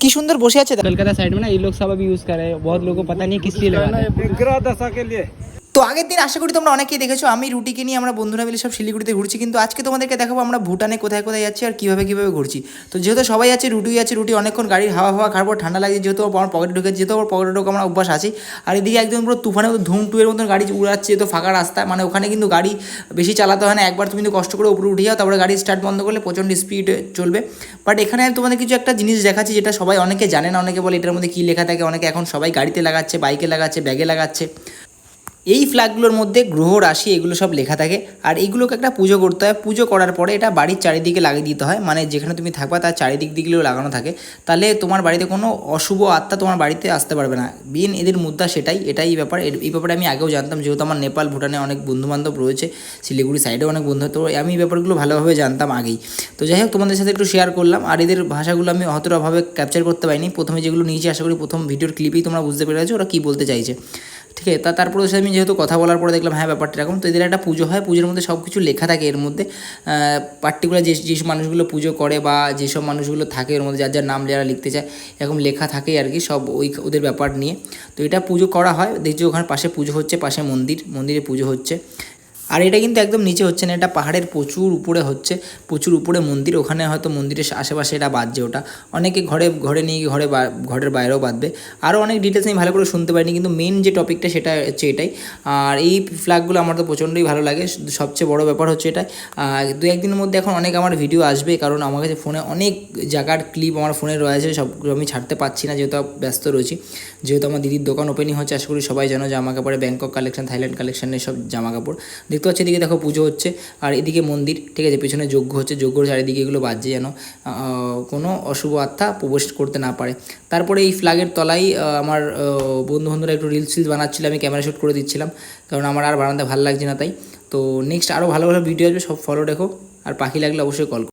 কি সুন্দর বসে আছে। कलकत्ता साइड में ना ये लोग सब अभी यूज कर रहे हैं, बहुत लोगों को पता नहीं किस लिए लगा रहे हैं। विग्रह दशा के लिए। তো আগের দিন আশা করি তোমরা অনেকেই দেখেছো আমি রুটিকে নিয়ে আমরা বন্ধুরা মিলে সব শিলিগুড়িতে ঘুরছি, কিন্তু আজকে তোমাদেরকে দেখাবো আমরা ভুটানে কোথায় কোথায় যাচ্ছি আর কীভাবে ঘুরছি। তো যেহেতু সবাই আছে, রুটি অনেকক্ষণ গাড়ির হাওয়া খাওয়ার ঠান্ডা লাগে, যেহেতু আমার পকেটে ঢুকেছে, যেহেতু আমার পকেটে ঢোকা আমরা অভ্যাস আছি। আর এদিকে একদম পুরো তুফানের মতো ধুম টুয়ের মতন গাড়ি উড়াচ্ছে, তো ফাঁকা রাস্তা, মানে ওখানে কিন্তু গাড়ি বেশি চালাতে হয় না, একবার তুমি কিন্তু কষ্ট করে উপরে উঠে যাও, তারপরে গাড়ি স্টার্ট বন্ধ করলে প্রচণ্ড স্পিডে চলবে। বাট এখানে আমি তোমাদের কিছু একটা জিনিস দেখাচ্ছি যেটা সবাই অনেকে জানে না, অনেকে বলে এটার মধ্যে কী লেখা থাকে, অনেকে এখন সবাই গাড়িতে লাগাচ্ছে, বাইকে লাগাচ্ছে, ব্যাগে লাগাচ্ছে। এই ফ্ল্যাগগুলোর মধ্যে গ্রহ রাশি এগুলো সব লেখা থাকে, আর এইগুলোকে একটা পুজো করতে হয়। পুজো করার পরে এটা বাড়ির চারিদিকে লাগিয়ে দিতে হয়, মানে যেখানে তুমি থাকবা তার চারিদিক দিকগুলো লাগানো থাকে, তাহলে তোমার বাড়িতে কোনো অশুভ আত্মা তোমার বাড়িতে আসতে পারবে না। মেন এদের মুদ্রা এটাই ব্যাপার। এই ব্যাপারে আমি আগেও জানতাম, যেহেতু আমার নেপাল ভুটানে অনেক বন্ধুবান্ধব রয়েছে, শিলিগুড়ি সাইডেও অনেক বন্ধু, তো আমি এই ব্যাপারগুলো ভালোভাবে জানতাম আগেই। তো যাই হোক, তোমাদের সাথে একটু শেয়ার করলাম। আর এদের ভাষাগুলো আমি অতটাভাবে ক্যাপচার করতে পারিনি, প্রথমে যেগুলো নিয়েছি আশা করি প্রথম ভিডিওর ক্লিপেই তোমরা বুঝতে পেরেছো ওরা কী বলতে চাইছে, ঠিক আছে। তারপরে আমি যেহেতু কথা বলার পরে দেখলাম হ্যাঁ ব্যাপারটা এরকম। তো এদের একটা পুজো হয়, পুজোর মধ্যে সব কিছু লেখা থাকে, এর মধ্যে পার্টিকুলার যেসব মানুষগুলো পুজো করে বা যেসব মানুষগুলো থাকে এর মধ্যে যার নাম যারা লিখতে চায় এরকম লেখা থাকেই আর কি, সব ওদের ব্যাপার নিয়ে। তো এটা পুজো করা হয়, দেখছি ওখানে পাশে পুজো হচ্ছে, পাশে মন্দিরে পুজো হচ্ছে। আর এটা কিন্তু একদম নিচে হচ্ছে না, এটা পাহাড়ের প্রচুর উপরে হচ্ছে, প্রচুর উপরে মন্দির, ওখানে হয়তো মন্দিরের আশেপাশে এটা বাজছে। ওটা অনেকে ঘরে নিয়ে গিয়ে ঘরের বাইরেও বাঁধবে। আরও অনেক ডিটেলস আমি ভালো করে শুনতে পারিনি, কিন্তু মেন যে টপিকটা সেটা হচ্ছে এটাই। আর এই ফ্ল্যাগগুলো আমার তো প্রচণ্ডই ভালো লাগে। সবচেয়ে বড় ব্যাপার হচ্ছে এটা, দু একদিনের মধ্যে এখন অনেক আমার ভিডিও আসবে, কারণ আমার কাছে ফোনে অনেক জায়গার ক্লিপ আমার ফোনে রয়েছে, সবগুলো আমি ছাড়তে পারছি না যেহেতু ব্যস্ত রয়েছি। যেহেতু আমার দিদির দোকান ওপেনিং হচ্ছে, আশা করি সবাই জানো, জামা কাপড়ে ব্যাংকক কালেকশন, থাইল্যান্ড কালেকশনের সব জামা কাপড় দেখতে পাচ্ছি। এদিকে দেখো পুজো হচ্ছে, আর এদিকে মন্দির, ঠিক আছে, পেছনে যজ্ঞ হচ্ছে, যজ্ঞর চারিদিকে এগুলো বাজছে যেন কোনো অশুভ আত্মা প্রবেশ করতে না পারে। তারপরে এই ফ্ল্যাগের তলায় আমার বন্ধুরা একটু রিলস বানাচ্ছিল, আমি ক্যামেরা শ্যুট করে দিচ্ছিলাম, কারণ আমার আর বানাতে ভালো লাগছে না তাই। তো নেক্সট আরও ভালো ভালো ভিডিও আসবে, সব ফলো রেখো, আর পাখি লাগলে অবশ্যই কল করো।